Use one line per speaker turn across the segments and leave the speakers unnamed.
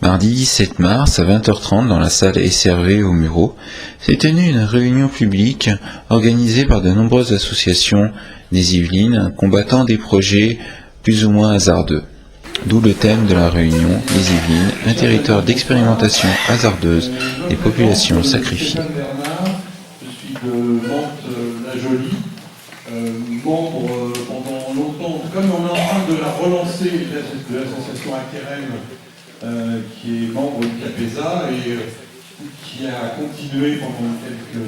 Mardi 17 mars à 20h30 dans la salle SRV au Mureau, s'est tenue une réunion publique organisée par de nombreuses associations des Yvelines combattant des projets plus ou moins hasardeux. D'où le thème de la réunion, les Yvelines, un territoire d'expérimentation hasardeuse des populations sacrifiées.
Je suis de Mantes-la-Jolie, membre pendant longtemps, comme on est en train de la relancer, de l'association Akerem, qui est membre du CAPESA et qui a continué pendant quelques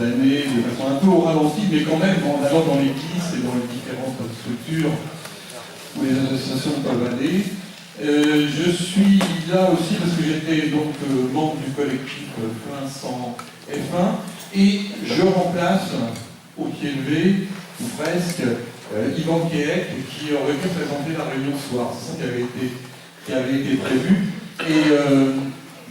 années de façon un peu au ralenti, mais quand même en allant dans les listes et dans les différentes structures où les associations peuvent aller. Je suis là aussi parce que j'étais donc membre du collectif Plein Sang F1 et je remplace au pied levé, ou presque, Yvan Keek qui aurait pu présenter la réunion ce soir. C'est ça qui avait été prévu. Et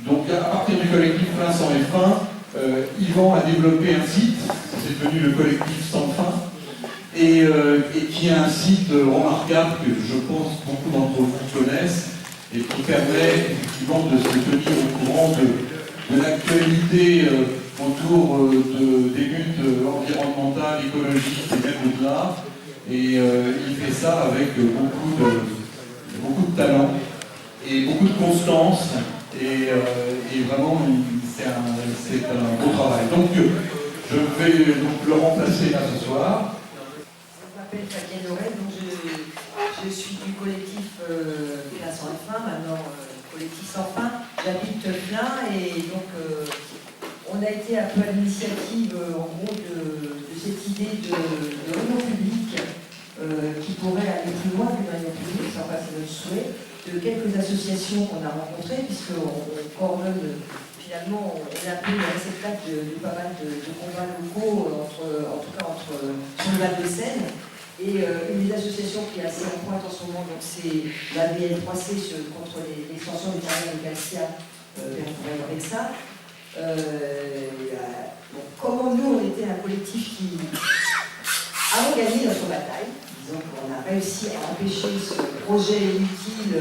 donc à partir du collectif Plein Sang F1, Yvan a développé un site, c'est devenu le collectif Sans Fin. Et qui est un site remarquable que je pense beaucoup d'entre vous connaissent et qui permet effectivement de se tenir au courant de l'actualité autour des luttes environnementales, écologiques et même au-delà. Et il fait ça avec beaucoup de talent et beaucoup de constance et vraiment c'est un beau travail. Donc je vais donc le remplacer là ce soir.
Je m'appelle Fabienne Lorel, donc je suis du collectif Plein Sans Fin, maintenant collectif Sans Fin. J'habite Plein et donc on a été un peu à l'initiative en gros de cette idée de réunion publique qui pourrait aller plus loin qu'une réunion publique, ça c'est notre souhait, de quelques associations qu'on a rencontrées, puisqu'on coordonne finalement, on a pris la réceptacle de pas mal de combats locaux, en tout cas sur le Val-de-Seine. Et une des associations qui est assez en pointe en ce moment, c'est la BL3C contre l'extension du terrain de Galcia vers Vexin. Comment nous, on était un collectif qui avons gagné notre bataille, disons qu'on a réussi à empêcher ce projet inutile,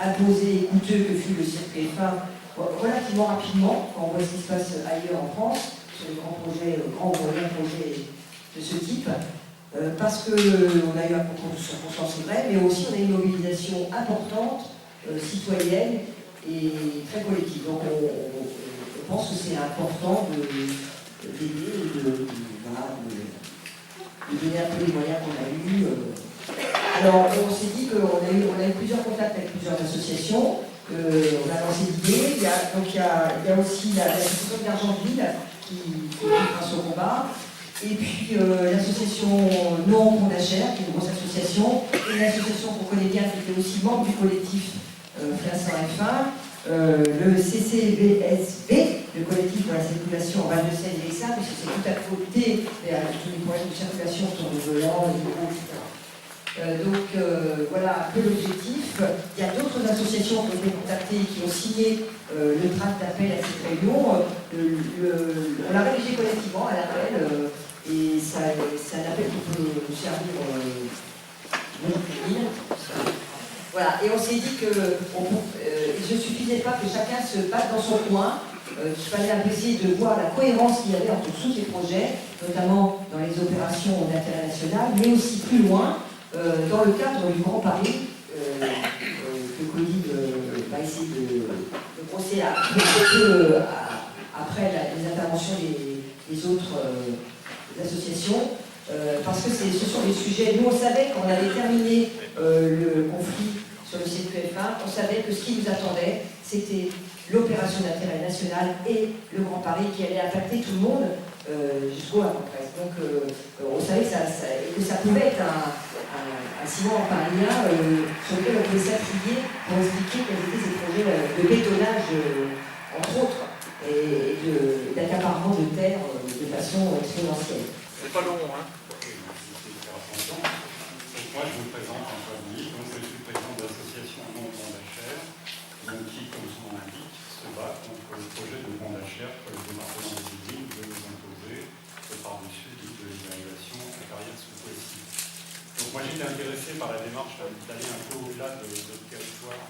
imposé et coûteux que fut le circuit F1 relativement rapidement, quand on voit ce qui se passe ailleurs en France, sur les grands projets de ce type. Parce qu'on a eu un concours de circonstances, c'est vrai, mais aussi on a eu une mobilisation importante, citoyenne et très collective. Donc on pense que c'est important d'aider, de donner un peu les moyens qu'on a eus. Alors on s'est dit qu'on a eu plusieurs contacts avec plusieurs associations, on a lancé l'idée, il y a aussi l'association d'Argentville qui est grâce au combat. Et puis l'association Non Condachère, qui est une grosse association, et une association qu'on connaît bien, qui était aussi membre du collectif Plein Sang F1, le CCVSB, le collectif pour la circulation en Val-de-Seine et Vexin, puisque c'est tout à côté tous les problèmes de circulation autour de volant, les bureaux, etc. Voilà un peu l'objectif. Il y a d'autres associations qui ont été contactées et qui ont signé le tract d'appel à cette réunion. On l'a rédigé collectivement à l'appel. Et c'est un appel qui peut nous servir voilà, et on s'est dit que il ne suffisait pas que chacun se batte dans son coin, qu'il fallait un peu essayer de voir la cohérence qu'il y avait entre tous ces projets, notamment dans les opérations d'intérêt national, mais aussi plus loin, dans le cadre du Grand Paris, que Cody va essayer de brosser après les interventions des autres associations, parce que ce sont des sujets. Nous, on savait quand on avait terminé le conflit sur le circuit F1, on savait que ce qui nous attendait, c'était l'opération d'intérêt national et le Grand Paris qui allait impacter tout le monde jusqu'au avant-presse. Donc, on savait que ça pouvait être un ciment en paria sur lequel on pouvait s'appuyer pour expliquer quels étaient ces projets de bétonnage, entre autres, et d'accaparement de terre de façon exponentielle.
C'est pas long, hein?
Moi, je me présente Antoine Lee, donc je suis président de l'association Non Condachère, qui, comme son nom l'indique, se bat contre le projet de Condachère pour le département des Yvelines de nous imposer par-dessus de l'évaluation à carrière sous Poissy. Donc moi, j'étais intéressé par la démarche d'aller un peu au-delà de notre territoire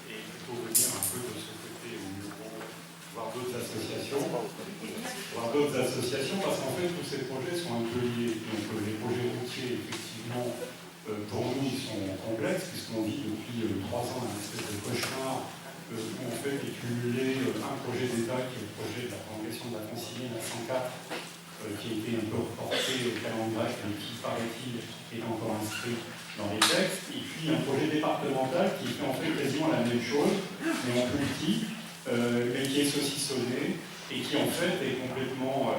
et plutôt venir un peu de ce côté au Muro, voir d'autres associations, parce qu'en fait tous ces projets sont un peu liés. Donc les projets routiers, effectivement, pour nous, ils sont complexes, puisqu'on vit depuis 3 ans un espèce de cauchemar où on fait cumuler un projet d'État qui est le projet de la prolongation de la Francilienne à 104, qui a été un peu reporté au calendrier, mais qui, paraît-il, est encore inscrit dans les textes, et puis un projet départemental qui fait en fait quasiment la même chose, mais en plus petit, mais qui est saucissonné, et qui en fait est complètement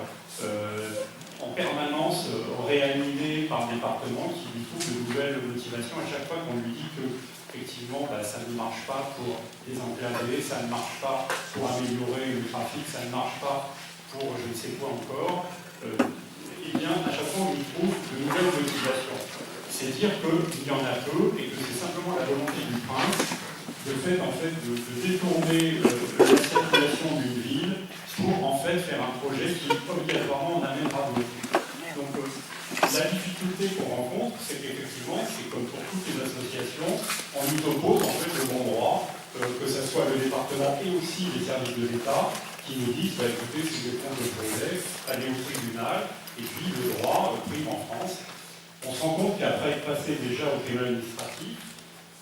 en permanence réanimé par le département, qui lui trouve de nouvelles motivations à chaque fois qu'on lui dit que effectivement ça ne marche pas pour désenclaver, ça ne marche pas pour améliorer le trafic, ça ne marche pas pour je ne sais quoi encore. Eh bien, à chaque fois, on y trouve de nouvelles motivations. C'est dire qu'il y en a peu et que c'est simplement la volonté du prince de détourner la circulation d'une ville pour en fait faire un projet qui obligatoirement en amènera d'autres. Donc, la difficulté qu'on rencontre, c'est qu'effectivement, c'est comme pour toutes les associations, on nous oppose en fait le bon droit, que ce soit le département et aussi les services de l'État, qui nous disent, écoutez, si vous êtes contre le projet, allez au tribunal, et puis le droit prime en France. On se rend compte qu'après être passé déjà au tribunal administratif,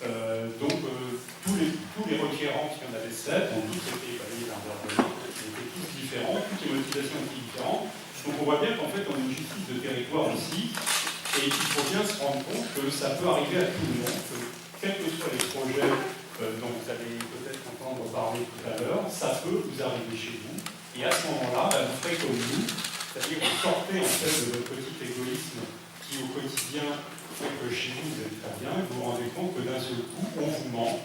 tous les requérants, il y en avait 7, ont tous été évalués d'un ordre, ils étaient tous différents, toutes les motivations étaient différentes. Donc on voit bien qu'en fait on a une justice de territoire aussi, et il faut bien se rendre compte que ça peut arriver à tout le monde, que quels que soient les projets dont vous allez peut-être entendre parler tout à l'heure, ça peut vous arriver chez vous, et à ce moment-là, vous ferez comme nous, c'est-à-dire que vous sortez en fait de votre petit égoïsme qui au quotidien fait que chez vous êtes très bien, et vous vous rendez compte que d'un seul coup, on vous ment,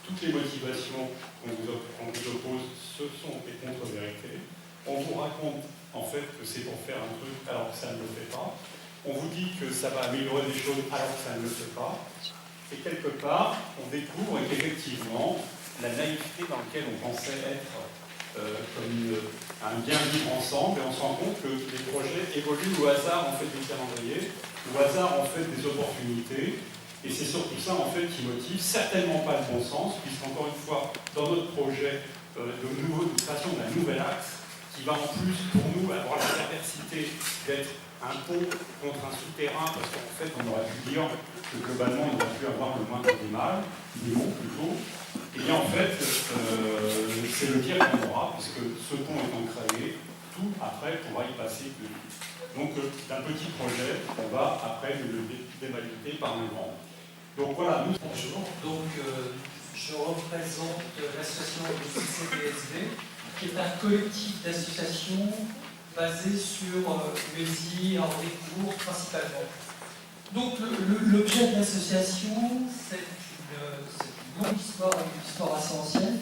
toutes les motivations qu'on vous oppose, ce sont des contre-vérités, on vous raconte en fait que c'est pour faire un truc alors que ça ne le fait pas, on vous dit que ça va améliorer des choses alors que ça ne le fait pas, et quelque part, on découvre qu'effectivement, la naïveté dans laquelle on pensait être comme un bien vivre ensemble, et on se rend compte que les projets évoluent au hasard en fait des calendriers, au hasard en fait des opportunités, et c'est surtout ça en fait qui motive certainement pas le bon sens, puisqu'encore une fois, dans notre projet de création d'un nouvel axe, qui va en plus pour nous avoir la perversité d'être un pont contre un souterrain, parce qu'en fait on aurait pu dire que globalement on aurait pu avoir le moindre des mal, plutôt, et bien en fait c'est le pire qu'on aura, puisque ce pont étant créé, tout après pourra y passer de lui. Donc d'un petit projet, on va après le dévalider par un grand. Donc voilà, nous...
Bonjour, donc je représente l'association CCDSV, qui est un collectif d'associations basé sur Mézy et Henricourt principalement. Donc l'objet de l'association, c'est une longue histoire, une histoire assez ancienne,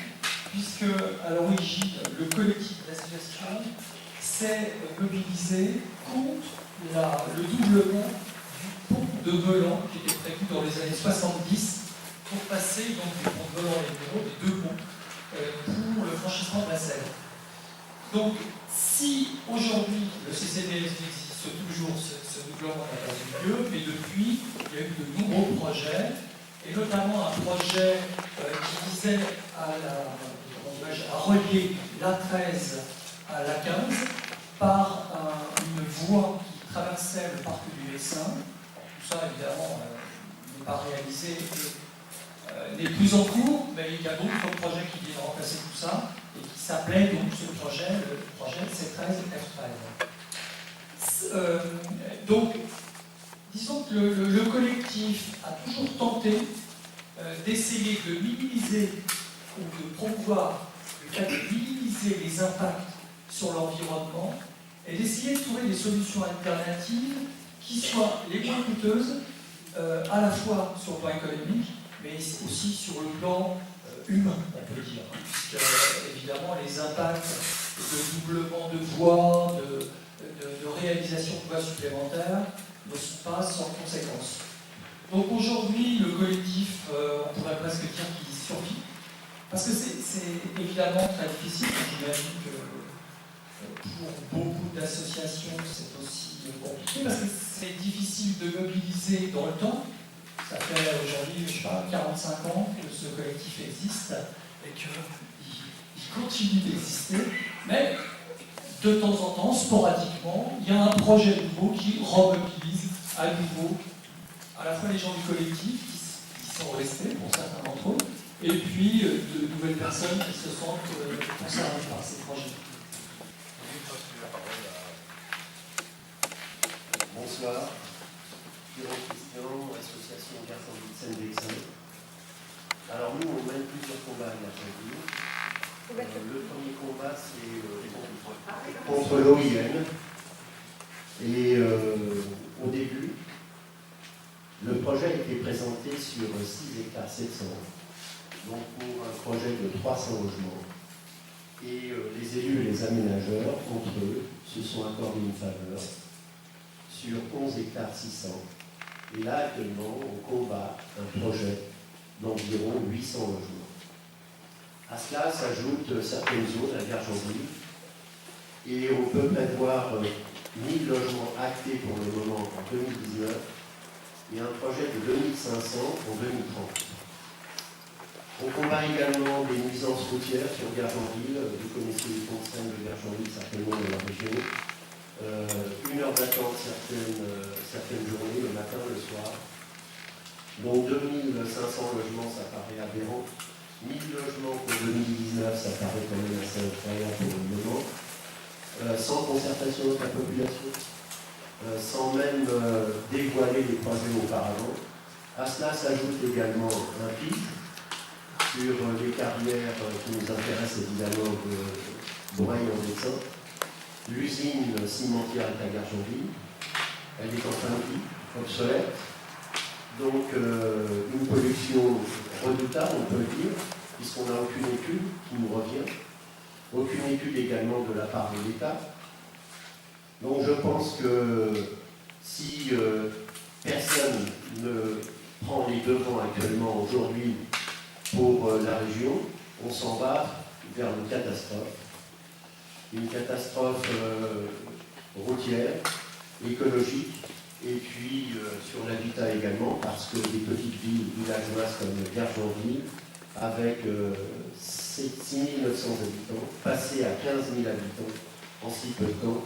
puisque à l'origine, le collectif d'associations s'est mobilisé contre le doublement du pont de Melan, qui était prévu dans les années 70, pour passer donc du pont de Melan et Mureaux, des deux ponts, pour le franchissement de la Seine. Donc, si aujourd'hui le CCDSV existe toujours, ce doublement n'a pas eu lieu, mais depuis, il y a eu de nombreux projets, et notamment un projet qui visait à relier l'A13 à l'A15 par une voie qui traversait le parc du Bessin. Tout ça, évidemment, n'est pas réalisé, n'est plus en cours, mais il y a d'autres projets qui viennent remplacer tout ça, et qui s'appelait donc ce projet, le projet C13F13. Donc, disons que le collectif a toujours tenté d'essayer de minimiser ou de promouvoir le fait de minimiser les impacts sur l'environnement et d'essayer de trouver des solutions alternatives qui soient les moins coûteuses, à la fois sur le plan économique, mais aussi sur le plan humain, on peut dire, puisque évidemment les impacts de doublement de voies, de réalisation de voies supplémentaires ne sont pas sans conséquence. Donc aujourd'hui, le collectif, on pourrait presque dire qu'il survit, parce que c'est évidemment très difficile. J'imagine que pour beaucoup d'associations, c'est aussi compliqué, parce que c'est difficile de mobiliser dans le temps. Ça fait aujourd'hui, je sais pas, 45 ans que ce collectif existe et qu'il continue d'exister, mais de temps en temps, sporadiquement, il y a un projet nouveau qui remobilise à nouveau à la fois les gens du collectif qui sont restés pour certains d'entre eux, et puis de nouvelles personnes qui se sentent concernées par ces projets.
Bonsoir, Pierrot Christian, association Garçons de Seine-Vexin. Alors nous, on mène plusieurs combats à Garçons. Le premier combat, c'est contre l'OIN. Et au début, le projet a été présenté sur 6 hectares 700, donc pour un projet de 300 logements. Et les élus et les aménageurs, entre eux, se sont accordés une faveur sur 11 hectares 600. Et là, actuellement, on combat un projet d'environ 800 logements. À cela s'ajoutent certaines zones à Gargenville, et on peut prévoir 1000 logements actés pour le moment en 2019 et un projet de 2500 en 2030. On combat également des nuisances routières sur Gargenville. Vous connaissez les consignes de Gargenville certainement dans la région. 1 heure d'attente certaines journées, le matin, le soir. Donc 2500 logements, ça paraît aberrant. 1000 logements pour 2019, ça paraît quand même assez incroyable pour le moment. Sans concertation avec la population, sans même dévoiler les projets auparavant. À cela s'ajoute également un pic sur les carrières qui nous intéressent évidemment de Bourreil-en-Vexin. L'usine cimentière est à Gargenville. Elle est en fin de vie, obsolète. Donc une pollution redoutable, on peut le dire, puisqu'on n'a aucune étude qui nous revient. Aucune étude également de la part de l'État. Donc je pense que si personne ne prend les devants actuellement aujourd'hui pour la région, on s'en va vers une catastrophe. Une catastrophe routière, écologique, et puis sur l'habitat également, parce que des petites villes villageoises comme Gargenville, avec 6 900 habitants, passés à 15 000 habitants en si peu de temps,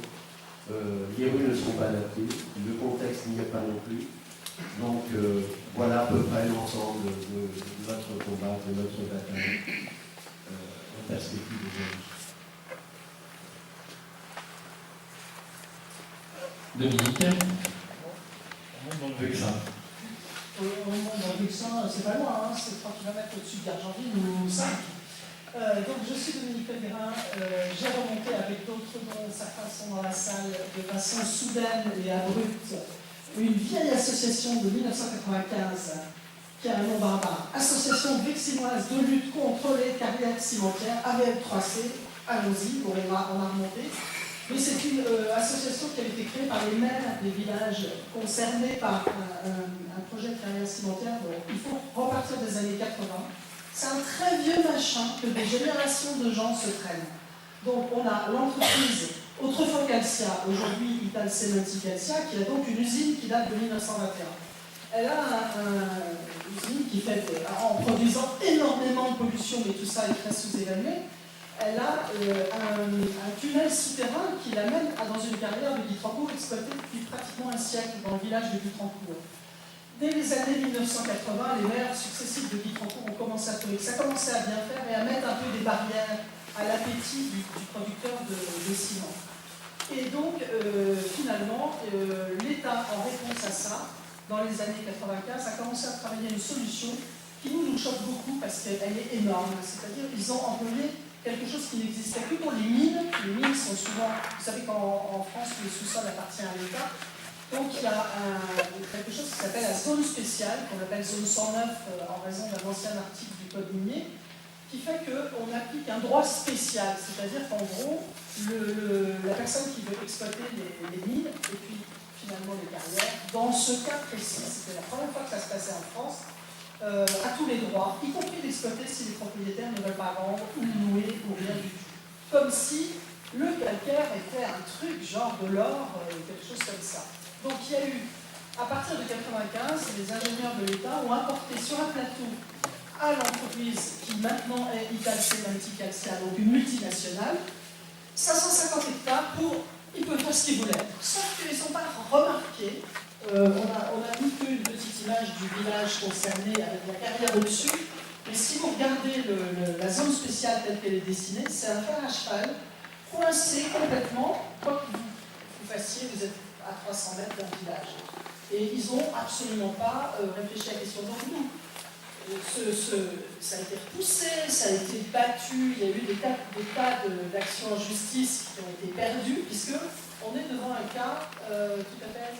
les rues ne sont pas adaptées, le contexte n'y est pas non plus. Donc voilà à peu près l'ensemble de notre combat, de notre bataille en perspective d'aujourd'hui.
Dominique.
On monte dans le Vexin.
On monte dans le Vexin, c'est pas loin, hein, c'est 3 km au-dessus de Gargenville ou 5. Donc je suis Dominique Pellegrin, j'ai remonté avec d'autres dont certains sont dans la salle de façon soudaine et abrupte une vieille association de 1995 qui a un nom barbare, Association vexinoise de lutte contre les carrières cimentières, AVL3C, allons-y, on a remonté. Mais c'est une association qui a été créée par les maires des villages concernés par un projet de carrière cimentière. Donc, il faut repartir des années 80. C'est un très vieux machin que des générations de gens se traînent. Donc on a l'entreprise, autrefois Calcia, aujourd'hui Italcementi Calcia, qui a donc une usine qui date de 1921. Elle a une usine qui fait, en produisant énormément de pollution, mais tout ça est très sous-évalué. Elle a un tunnel souterrain qui l'amène dans une carrière de Guitrancourt exploitée depuis pratiquement un siècle dans le village de Guitrancourt. Dès les années 1980, les maires successifs de Guitrancourt ont commencé à trouver que ça commençait à bien faire et à mettre un peu des barrières à l'appétit du producteur de ciment. Et donc, finalement, l'État, en réponse à ça, dans les années 95, a commencé à travailler une solution qui nous choque beaucoup parce qu'elle est énorme. C'est-à-dire qu'ils ont employé quelque chose qui n'existait plus pour les mines. Les mines sont souvent, vous savez qu'en France, le sous-sol appartient à l'État. Donc il y a quelque chose qui s'appelle la zone spéciale, qu'on appelle zone 109 en raison d'un ancien article du Code minier, qui fait qu'on applique un droit spécial, c'est-à-dire qu'en gros, la personne qui veut exploiter les mines, et puis finalement les carrières, dans ce cas précis, c'était la première fois que ça se passait en France, a tous les droits, y compris d'exploiter si les propriétaires ne veulent pas vendre ou louer ou rien du tout. Comme si le calcaire était un truc genre de l'or, quelque chose comme ça. Donc il y a eu À partir de 1995, les ingénieurs de l'État ont apporté sur un plateau à l'entreprise qui maintenant est Italcel, donc une multinationale, 550 hectares pour... Ils peuvent faire ce qu'ils voulaient. Sauf qu'ils ne sont pas remarqués. On a mis une petite image du village concerné avec la carrière au-dessus. Mais si vous regardez la zone spéciale telle qu'elle est dessinée, c'est un fer à cheval coincé complètement. Quoi que vous fassiez, vous êtes à 300 mètres d'un village. Et ils n'ont absolument pas réfléchi à la question. Donc nous, ça a été repoussé, ça a été battu, il y a eu des tas d'actions en justice qui ont été perdues, puisqu'on est devant un cas tout à fait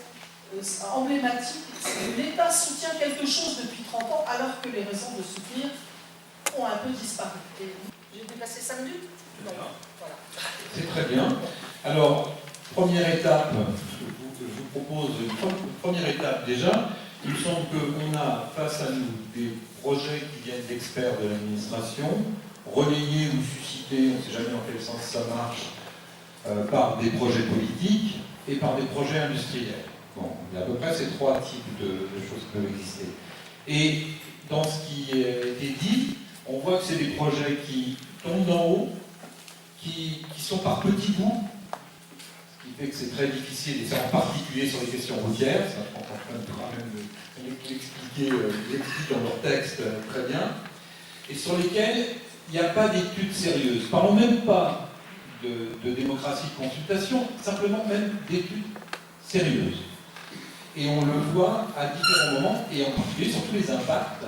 emblématique. L'État soutient quelque chose depuis 30 ans, alors que les raisons de soutenir ont un peu disparu. J'ai dépassé 5 minutes? Non. Voilà.
C'est très bien. Alors, première étape, je vous propose une première étape déjà. Il me semble qu'on a face à nous des projets qui viennent d'experts de l'administration, relayés ou suscités, on ne sait jamais dans quel sens ça marche, par des projets politiques et par des projets industriels. Bon, il y a à peu près ces trois types de choses qui peuvent exister. Et dans ce qui a été dit, on voit que c'est des projets qui tombent d'en haut, qui sont par petits bouts, ce qui fait que c'est très difficile, et c'est en particulier sur les questions routières, ça je pense quand même l'expliquer dans leur texte très bien, et sur lesquels il n'y a pas d'études sérieuses. Parlons même pas de démocratie de consultation, simplement même d'études sérieuses. Et on le voit à différents moments, et en particulier sur tous les impacts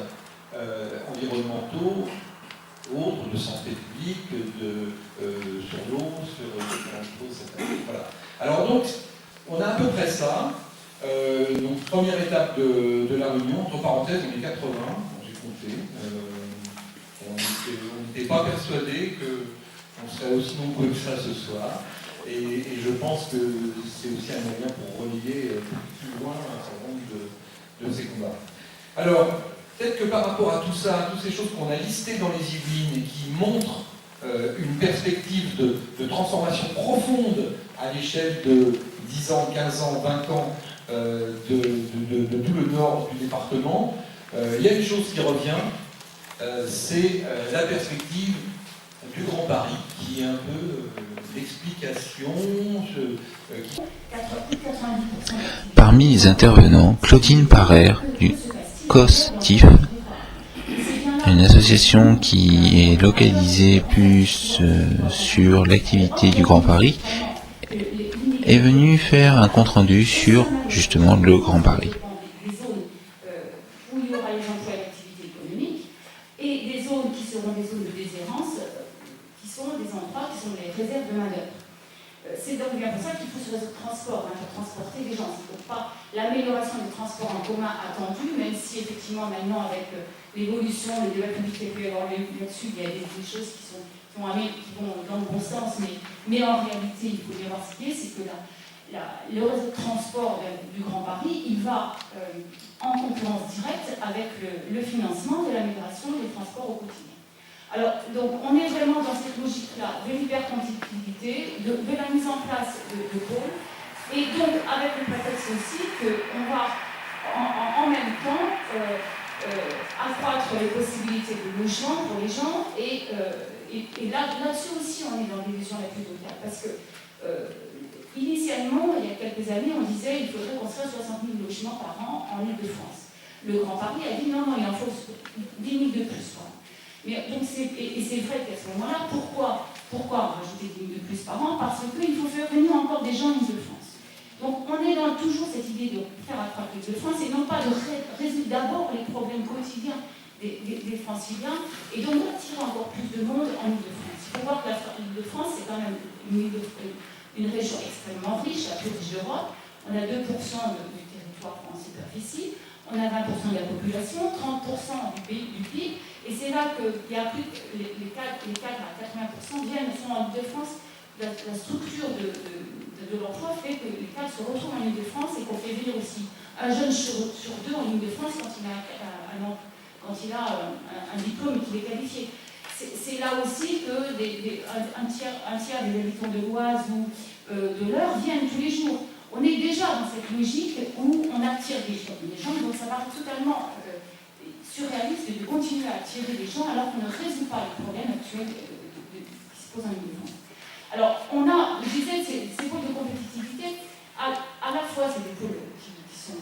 environnementaux, autres, de santé publique, sur l'eau, sur les choses, voilà. Alors donc, on a à peu près ça. Donc, première étape de la réunion, entre parenthèses, on est 80, j'ai compté. On n'était pas persuadé qu'on serait aussi nombreux que ça ce soir. Et je pense que c'est aussi un moyen pour relier plus loin un certain nombre de ces combats. Alors, peut-être que par rapport à tout ça, à toutes ces choses qu'on a listées dans les Yvelines et qui montrent une perspective de transformation profonde à l'échelle de 10 ans, 15 ans, 20 ans de tout le nord du département, il y a une chose qui revient, c'est la perspective du Grand Paris, qui est un peu l'explication.
Parmi les intervenants, Claudine Parrer du COSTIF, une association qui est localisée plus sur l'activité du Grand Paris, est venue faire un compte-rendu sur justement le Grand Paris.
Des zones où il y aura les emplois et l'activité économique, et des zones qui seront des zones de déshérence, qui sont des endroits qui sont les réserves de main-d'œuvre. C'est donc bien pour ça qu'il faut ce réseau de transport, pour transporter les gens. C'est donc pas l'amélioration des transports en commun attendue, même si effectivement maintenant avec l'évolution, les débats publics qu'il peut y avoir là-dessus, il y a des choses qui vont dans le bon sens, mais en réalité, il faut bien voir ce qui est, c'est que le réseau de transport du Grand Paris, il va en concurrence directe avec le financement de l'amélioration des transports au quotidien. Alors, donc, on est vraiment dans cette logique-là de l'hyperconnectivité, de la mise en place de pôles, et donc avec le prétexte aussi qu'on va en même temps accroître les possibilités de logement pour les gens, et là-dessus aussi on est dans l'illusion la plus totale, parce que initialement, il y a quelques années, on disait qu'il faudrait construire 60 000 logements par an en Île-de-France. Le Grand Paris a dit non, il en faut 10 000 de plus. Mais, donc c'est vrai qu'à ce moment-là, pourquoi rajouter 10 000 de plus par an? Parce qu'il faut faire venir encore des gens en Île-de-France. Donc on est dans toujours cette idée de faire accroître l'Île-de-France et non pas de résoudre d'abord les problèmes quotidiens des Franciliens et donc d'attirer encore plus de monde en Île-de-France. Il faut voir que l'Île-de-France, c'est quand même une région extrêmement riche, la plus riche d'Europe. On a 2% du territoire en superficie, on a 20% de la population, 30% du PIB, et c'est là que les cadres à 80% sont en Île-de-France. La structure de l'emploi fait que les cadres se retrouvent en Île-de-France et qu'on fait venir aussi un jeune sur deux en Île-de-France quand il a un diplôme et qu'il est qualifié. C'est là aussi que un tiers des habitants de l'Oise ou de l'Eure viennent tous les jours. on est déjà dans cette logique où on attire des gens, donc ça paraît totalement surréaliste de continuer à attirer des gens alors qu'on ne résout pas les problèmes actuels qui se posent en Ile-de-France. Alors, on a, je disais, ces pôles de compétitivité, à la fois c'est des pôles qui sont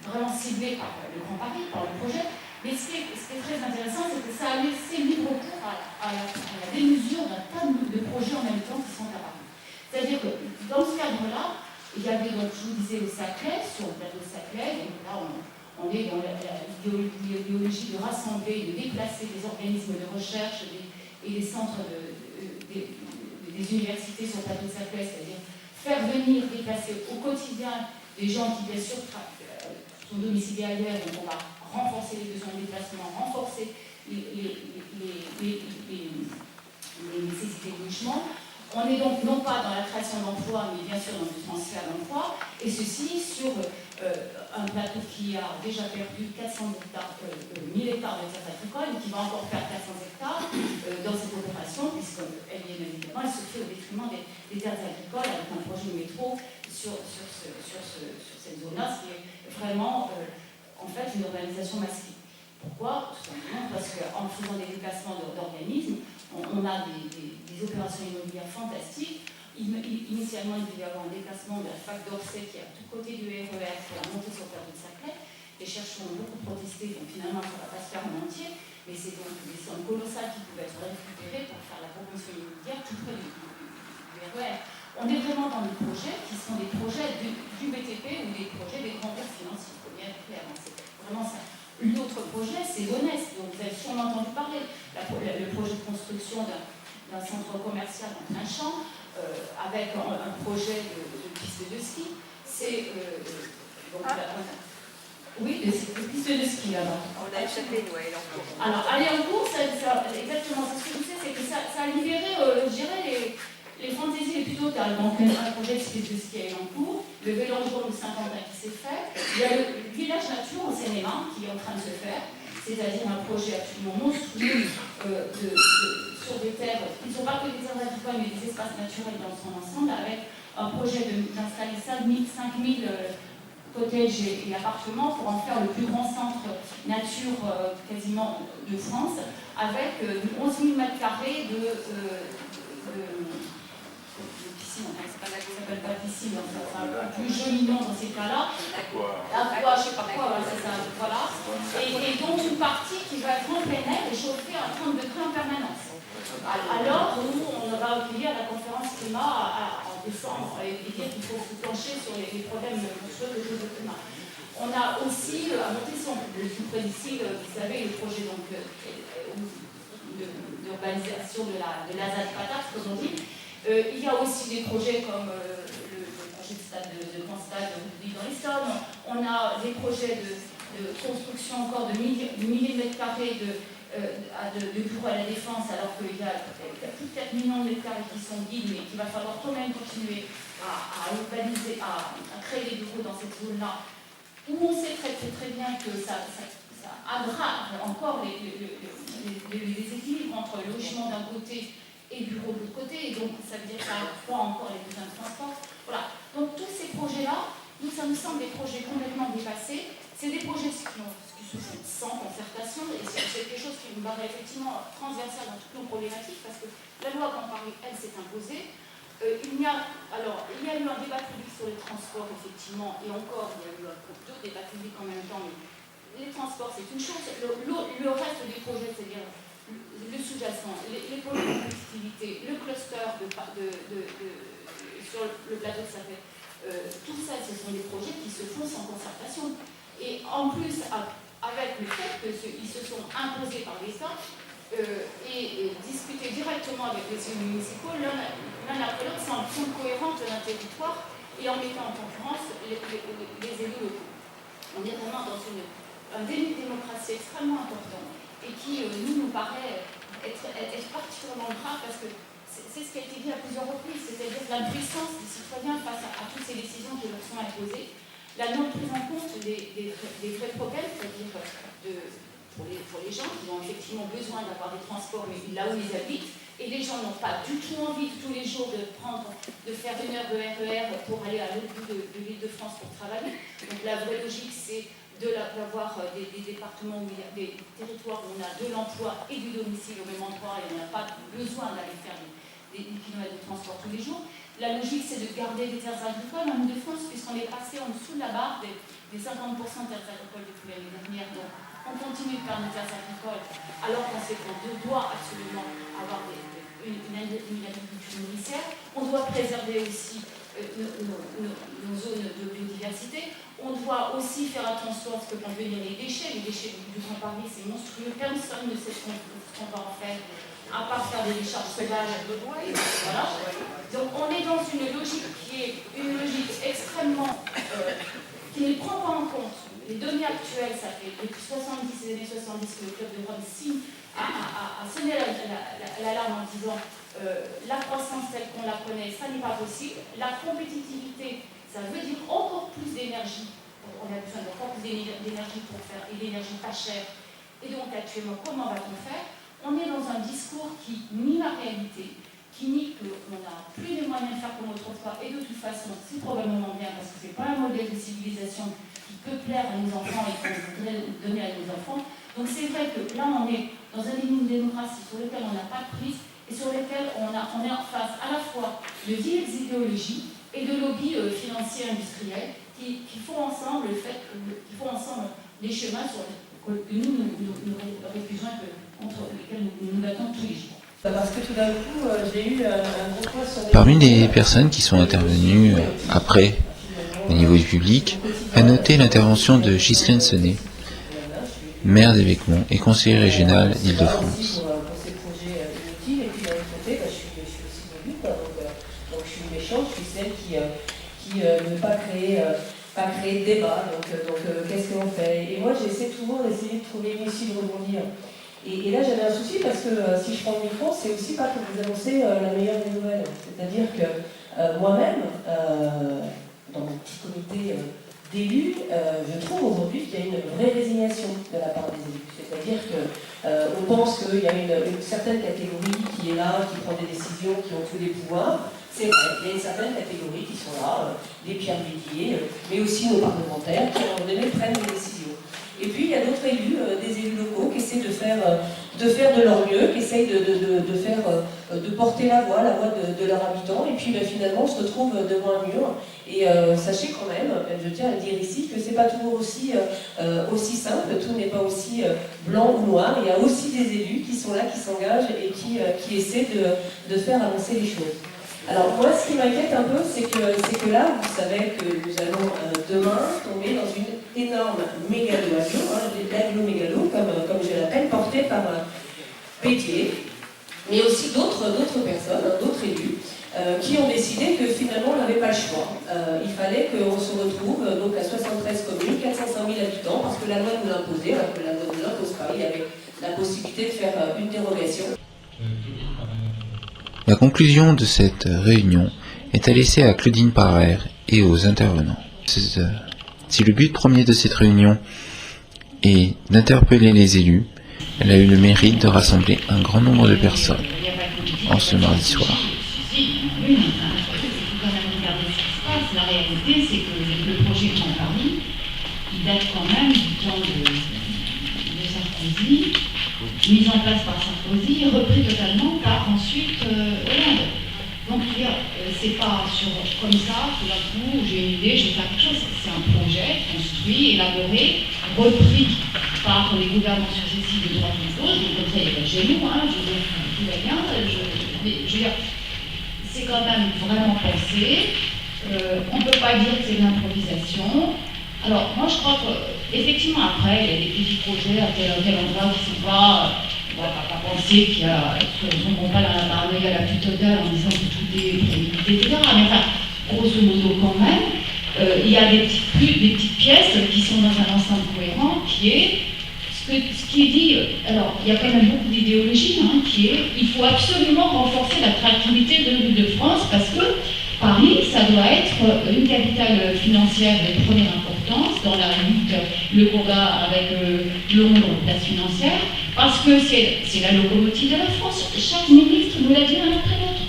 vraiment ciblés par le Grand Paris, par le projet, mais ce qui est très intéressant, c'est que ça a laissé libre cours à la démesure d'un tas de projets en même temps qui sont apparus. C'est-à-dire que dans ce cadre-là, il y avait, donc, je vous disais, le Saclay, sur le plateau de Saclay, donc là on est dans l'idéologie de rassembler, de déplacer des organismes de recherche et des centres des universités sur le plateau de Saclay, c'est-à-dire faire venir, déplacer au quotidien des gens qui, bien sûr, sont domiciliés ailleurs, donc on va renforcer les besoins de déplacement, renforcer les nécessités de logement. On est donc non pas dans la création d'emplois, mais bien sûr dans le transfert d'emplois, et ceci sur un plateau qui a déjà perdu 400 hectares, 1000 hectares de terres agricoles, et qui va encore perdre 400 hectares dans cette opération, puisqu'elle évidemment, elle se fait au détriment des terres agricoles, avec un projet de métro sur cette zone-là, ce qui est vraiment en fait une urbanisation massive. Pourquoi? Tout simplement parce qu'en faisant des déplacements d'organismes, on a des opérations immobilières fantastiques. Initialement, il devait y avoir un déplacement de la fac d'Orsay qui est à tout côté du RER pour la montée sur le plateau de Saclay. Les chercheurs ont beaucoup protesté, donc finalement, ça ne va pas se faire en entier, mais c'est donc des sommes colossales qui pouvaient être récupérées pour faire la promotion immobilière tout près du RER. On est vraiment dans des projets qui sont des projets du BTP ou des projets des grands groupes financiers. Il faut bien être clair, c'est vraiment ça. L'autre projet, c'est l'ONES, dont vous avez sûrement entendu parler, le projet de construction d'un centre commercial en plein champ, avec un projet de piste de ski. C'est oui, de piste de ski là-bas.
On a échappé, nous, à Elancourt.
Alors, aller en cours, exactement, ce que je sais, c'est que ça a libéré, je dirais, les fantaisies les plus totales. Donc, un projet de piste de ski à Elancourt, le vélodrome de Saint-Quentin qui s'est fait, il y a le village nature au Sénéma qui est en train de se faire, c'est-à-dire un projet absolument monstrueux sur des terres qui ne sont pas que des terres agricoles, mais des espaces naturels dans son ensemble, avec un projet d'installer 5000 cottages et appartements pour en faire le plus grand centre nature quasiment de France, avec 11 000 m² de piscine, enfin, ça s'appelle pas piscine, enfin, un plus joli nom dans ces cas-là. Aqua, je sais pas quoi, c'est ça, voilà. Et donc une partie qui va être en plein air et chauffée à 30 degrés en permanence. Alors où on va accueillir la conférence climat en décembre et dire qu'il faut se pencher sur les problèmes monstrueux de climat. On a aussi à Montesson, le plus près d'ici, vous savez, le projet d'urbanisation de la ZAD patate, comme on dit. Il y a aussi des projets comme le projet de stade de grand stade dans les Sommes. On a des projets de construction encore de milliers de mètres carrés de bureaux à la Défense, alors qu'il y a plus de 4 millions de mètres carrés qui sont vides, mais qu'il va falloir quand même continuer à urbaniser, à créer des bureaux dans cette zone-là, où on sait très bien que ça aggrave encore les déséquilibres entre le logement d'un côté et bureau de l'autre côté, et donc ça veut dire que ça accroît encore les besoins de transport. Voilà. Donc tous ces projets-là, nous, ça nous semble des projets complètement dépassés. C'est des projets qui se font sans concertation, et c'est quelque chose qui me paraît effectivement transversal dans toutes nos problématiques, parce que la loi Grand Paris, elle, s'est imposée. Il y a eu un débat public sur les transports, effectivement, et encore, il y a eu deux débats publics en même temps, mais les transports, c'est une chose. Le reste des projets, c'est-à-dire le sous-jacent, les projets de compétitivité, le cluster sur le plateau de Saclay, tout ça, ce sont des projets qui se font sans concertation. Et en plus, avec le fait qu'ils se sont imposés par l'État et discutés directement avec les élus municipaux, l'un après l'autre, sans cohérente d'un territoire et en mettant en concurrence les élus locaux. On est vraiment dans un déni de démocratie extrêmement important et qui nous paraît être particulièrement grave parce que c'est ce qui a été dit à plusieurs reprises, c'est-à-dire l'impuissance des citoyens face à toutes ces décisions qui leur sont imposées, la non prise en compte des vrais problèmes, c'est-à-dire pour les gens qui ont effectivement besoin d'avoir des transports, mais là où ils habitent, et les gens n'ont pas du tout envie tous les jours de faire 1 heure de RER pour aller à l'autre bout de l'Île-de-France pour travailler. Donc la vraie logique, c'est d'avoir des départements où il y a des territoires où on a de l'emploi et du domicile au même endroit et on n'a pas besoin d'aller faire des kilomètres de transport tous les jours. La logique, c'est de garder des terres agricoles en Île-de-France, puisqu'on est passé en dessous de la barre des 50% de terres agricoles depuis l'année dernière. Donc, on continue de faire des terres agricoles, alors qu'on sait qu'on doit absolument avoir une agriculture nourricière. On doit préserver aussi nos zones de biodiversité. On doit aussi faire attention à ce que vont devenir les déchets. Les déchets du Grand Paris, c'est monstrueux. Personne ne sait ce qu'on va en faire, à part faire des décharges sauvages. Voilà. Donc on est dans une logique qui est une logique extrêmement... qui ne prend pas en compte les données actuelles. Ça fait depuis les années 70 que le Club de Rome a sonné l'alarme en disant la croissance telle qu'on la connaît, ça n'est pas possible. La compétitivité, ça veut dire encore plus d'énergie. On a besoin d'encore plus d'énergie pour faire, et d'énergie pas chère. Et donc actuellement, comment va-t-on faire? On est dans un discours qui nie la réalité, qui nie qu'on n'a plus les moyens de faire comme autrefois, et de toute façon, c'est probablement bien, parce que ce n'est pas un modèle de civilisation qui peut plaire à nos enfants et qu'on voudrait donner à nos enfants. Donc c'est vrai que là, on est dans une démocratie sur laquelle on n'a pas de prise, et sur laquelle on est en face à la fois de vieilles idéologies et de lobbies financiers industriels qui font ensemble les chemins que nous réfusons, contre lesquels nous battons tous les jours.
Parce que tout d'un coup, j'ai eu un gros poids sur les...
Parmi les personnes qui sont intervenues après, au niveau du public, à noter l'intervention de Ghislaine Sonnet, maire d'Évêquemont et conseiller régional d'Île-de-France.
Pour ces projets inutiles, et puis d'un autre côté, je suis aussi début, donc je suis méchante, je suis celle qui ne veut pas créer de débat, donc qu'est-ce qu'on fait? Et moi j'essaie toujours d'essayer de trouver une issue de rebondir. Et là j'avais un souci parce que si je prends le micro, c'est aussi pas pour vous annoncer la meilleure des nouvelles. C'est-à-dire que moi-même, dans mon petit comité d'élus, je trouve aujourd'hui qu'il y a une vraie résignation de la part des élus. C'est-à-dire qu'on pense qu'il y a une certaine catégorie qui est là, qui prend des décisions, qui ont tous les pouvoirs. C'est vrai, il y a une certaine catégorie qui sont là, les Pierre Bédier, mais aussi nos parlementaires qui, à un moment donné, prennent des décisions. Et puis, il y a d'autres élus, des élus locaux, qui essaient de faire de leur mieux, qui essayent de porter la voix de leurs habitants, et puis finalement, on se retrouve devant un mur. Et sachez quand même, je tiens à le dire ici, que c'est pas toujours aussi simple, tout n'est pas aussi blanc ou noir. Il y a aussi des élus qui sont là, qui s'engagent et qui essaient de faire avancer les choses. Alors moi, ce qui m'inquiète un peu, c'est que là, vous savez que nous allons demain tomber dans une énorme mégalo-aglo, l'aglo-mégalo, comme je l'appelle, portée par Bédier, mais aussi d'autres personnes, d'autres élus, qui ont décidé que finalement on n'avait pas le choix. Il fallait qu'on se retrouve donc à 73 communes, 405 000 habitants, parce que la loi nous l'imposait, alors que la loi ne l'impose pas. Il y avait la possibilité de faire une dérogation.
La conclusion de cette réunion est à laisser à Claudine Parrer et aux intervenants. Si le but premier de cette réunion est d'interpeller les élus, elle a eu le mérite de rassembler un grand nombre de personnes en ce mardi soir.
La réalité, c'est que le projet Grand Paris, il date quand même du temps de Sarkozy, mis en place par Sarkozy, repris totalement par ensuite Hollande. Donc, c'est pas comme ça, tout d'un coup, j'ai une idée, je vais faire quelque chose. C'est un projet construit, élaboré, repris par les gouvernements successifs de droite et de gauche. Donc, comme ça, il n'y a pas de génie, je veux dire, tout va bien. Mais je veux dire, c'est quand même vraiment pensé. On ne peut pas dire que c'est de l'improvisation. Alors, moi, je crois qu'effectivement, après, il y a des petits projets à tel endroit qui ne sont pas... On ne va pas penser qu'ils ne vont pas dans la paranoïa la plus totale en disant que tout est prémédité, etc. Mais enfin, grosso modo, quand même, il y a des petites pièces qui sont dans un ensemble cohérent qui est ce qui est dit. Alors, il y a quand même beaucoup d'idéologie qui est il faut absolument renforcer l'attractivité de l'Île-de-France parce que Paris, ça doit être une capitale financière de première importance. importance dans la lutte, le combat avec le monde en place financière, parce que c'est la locomotive de la France. Chaque ministre nous l'a dit un après l'autre.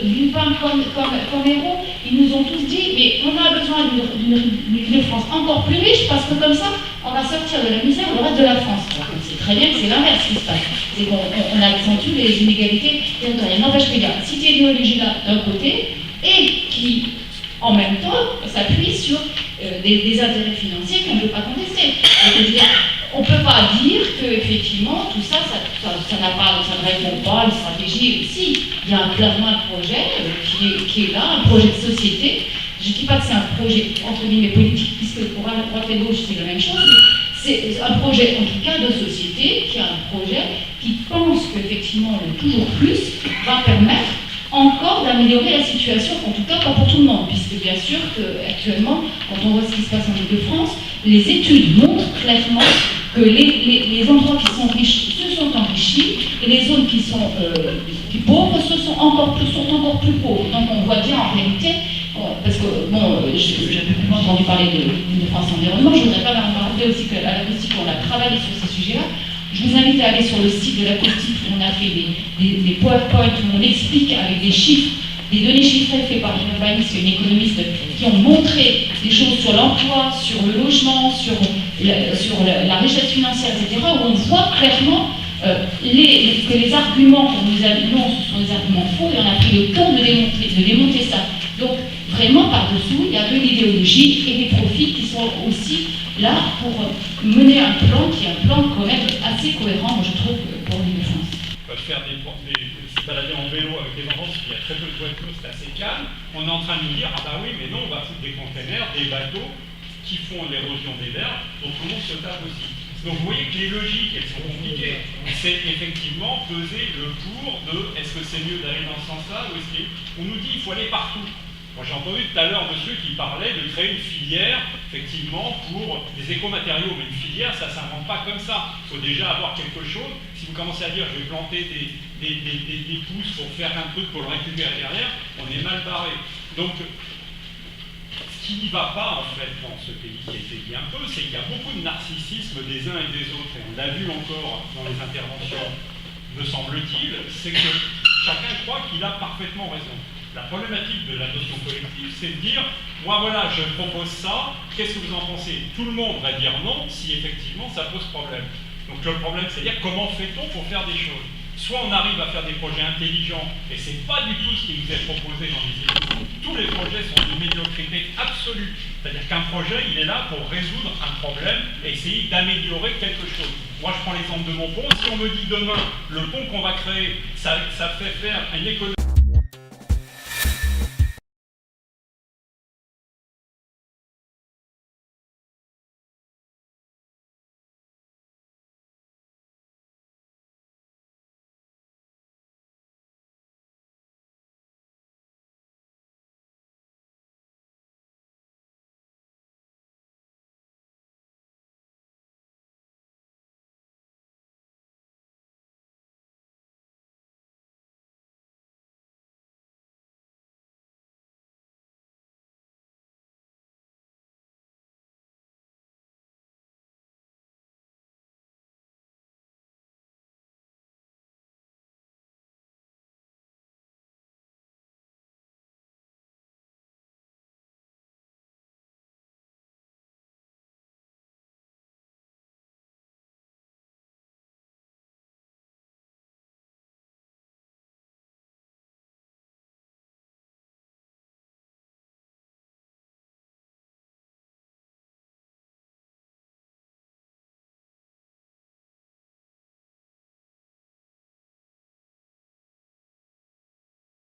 D'une part, comme héros, ils nous ont tous dit, mais on a besoin d'une France encore plus riche, parce que comme ça, on va sortir de la misère le reste de la France. On sait très bien que c'est l'inverse qui se passe. C'est qu'on accentue les inégalités territoriales. N'empêche qu'il y a cette idéologie-là d'un côté, et qui, en même temps, s'appuie sur des intérêts financiers qu'on ne peut pas contester. On ne peut pas dire qu'effectivement, tout ça, ça ne répond pas à une stratégie. Si, il y a clairement un projet qui est là, un projet de société. Je ne dis pas que c'est un projet, entre guillemets, politique, puisque pour la droite et gauche, c'est la même chose, mais c'est un projet, en tout cas, de société, qui a un projet qui pense qu'effectivement, le toujours plus va permettre encore d'améliorer la situation, en tout cas pas pour tout le monde, puisque bien sûr qu'actuellement, quand on voit ce qui se passe en Île-de-France, les études montrent clairement que les endroits qui sont riches se sont enrichis et les zones qui sont pauvres sont encore plus pauvres. Donc on voit bien en réalité, parce que bon, j'ai beaucoup entendu parler de France Environnement, je ne voudrais pas me rappeler aussi qu'à l'Acoustique on a travaillé sur ces sujets-là. Je vous invite à aller sur le site de l'Acoustique où on a fait des PowerPoint où on explique avec des chiffres, des données chiffrées faites par une urbaniste et une économiste qui ont montré des choses sur l'emploi, sur le logement, sur la richesse financière, etc., où on voit clairement que les arguments qu'on nous a non, ce sont des arguments faux, et on a pris le temps de démonter ça. Donc, vraiment, par-dessous, il y a de l'idéologie et des profits qui sont aussi là pour mener un plan qui est un plan quand même assez cohérent, moi je trouve, pour l'Île-de-France.
Faire se balader en vélo avec les enfants, parce qu'il y a très peu de voitures, c'est assez calme. On est en train de nous dire, ah bah oui, mais non, on va foutre des containers, des bateaux qui font l'érosion des berges, donc tout le monde se tape aussi. Donc vous voyez que les logiques, elles sont compliquées. C'est effectivement peser le pour de est-ce que c'est mieux d'aller dans ce sens-là ou est-ce qu'on nous dit qu'il faut aller partout. Moi j'ai entendu tout à l'heure monsieur qui parlait de créer une filière, effectivement, pour des écomatériaux. Mais une filière, ça ne s'invente pas comme ça. Il faut déjà avoir quelque chose. Si vous commencez à dire je vais planter des pousses pour faire un truc pour le récupérer derrière, on est mal barré. Donc, ce qui n'y va pas, en fait, dans ce pays qui a été dit un peu, c'est qu'il y a beaucoup de narcissisme des uns et des autres. Et on l'a vu encore dans les interventions, me semble-t-il, c'est que chacun croit qu'il a parfaitement raison. La problématique de la notion collective, c'est de dire, moi voilà, je propose ça, qu'est-ce que vous en pensez? Tout le monde va dire non si effectivement ça pose problème. Donc le problème, c'est de dire comment fait-on pour faire des choses? Soit on arrive à faire des projets intelligents, et c'est pas du tout ce qui nous est proposé dans les études. Tous les projets sont de médiocrité absolue. C'est-à-dire qu'un projet, il est là pour résoudre un problème et essayer d'améliorer quelque chose. Moi, je prends l'exemple de mon pont. Si on me dit demain, le pont qu'on va créer, ça fait faire une économie...